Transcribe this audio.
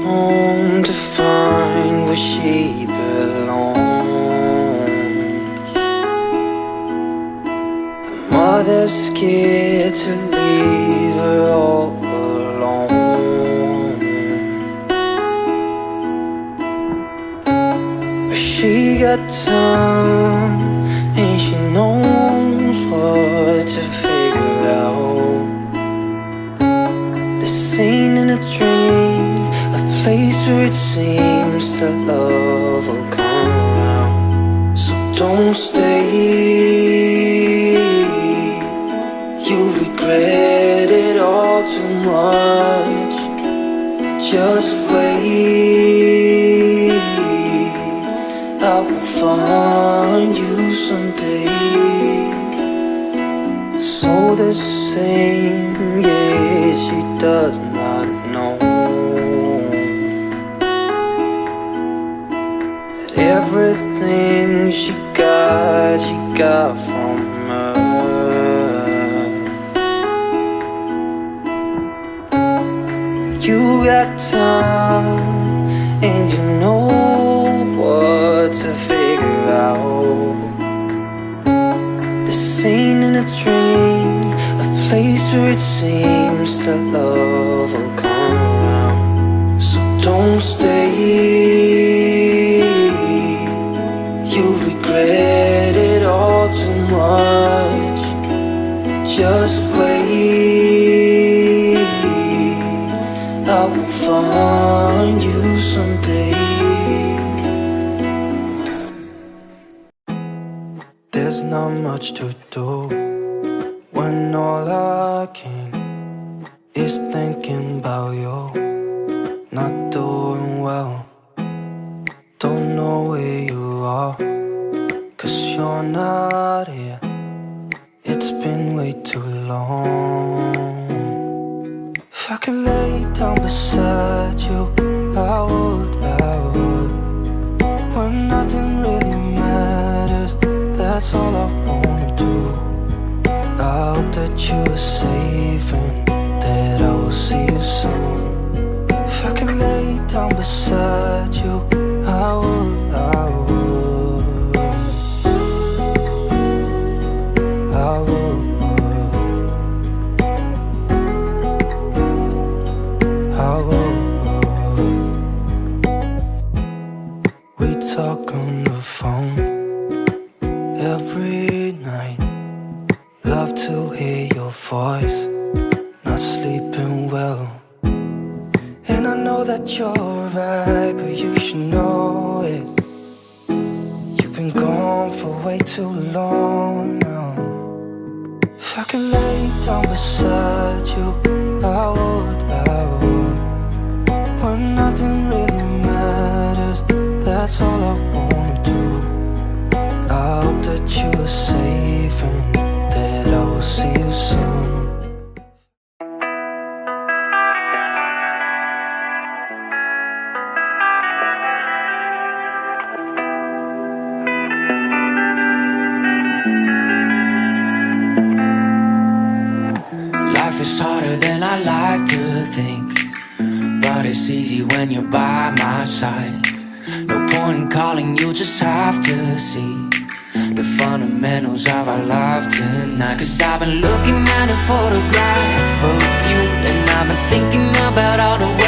home to find where she belongs. Her mother's scared to leave her all alone, but she got time and she knows what to figure out. This ain't in a dream, a place where it seems that love will come around. So don't stay, you regret it all too much. Just wait, I will find you someday. So the same, yeah, she does not know that everything she got from her. You got time and you know what to figure out. This ain't in a dream, a place where it seems that love will come around. So don't stay, you regret it all too much. Just wait, I will find you someday. There's not much to do when all I can is thinking about you. Not doing well, don't know where you are, 'cause you're not here. It's been way too long. If I could lay down beside you, I would. When nothing really matters, that's all I wanna do. I hope that you are safe and that I will see you soon. If I could lay down beside you, I would. We talk on the phone every night. Love to hear your voice, not sleeping well. And I know that you're right, but you should know it. You've been gone for way too long now. If I could lay down beside you, I would. When nothing really matters, that's all I wanna do. I hope that you are safe and that I will see you soon. Life is harder than I like to think, but it's easy when you're by my side. No point in calling, you just have to see the fundamentals of our life tonight. 'Cause I've been looking at a photograph of you, and I've been thinking about all the ways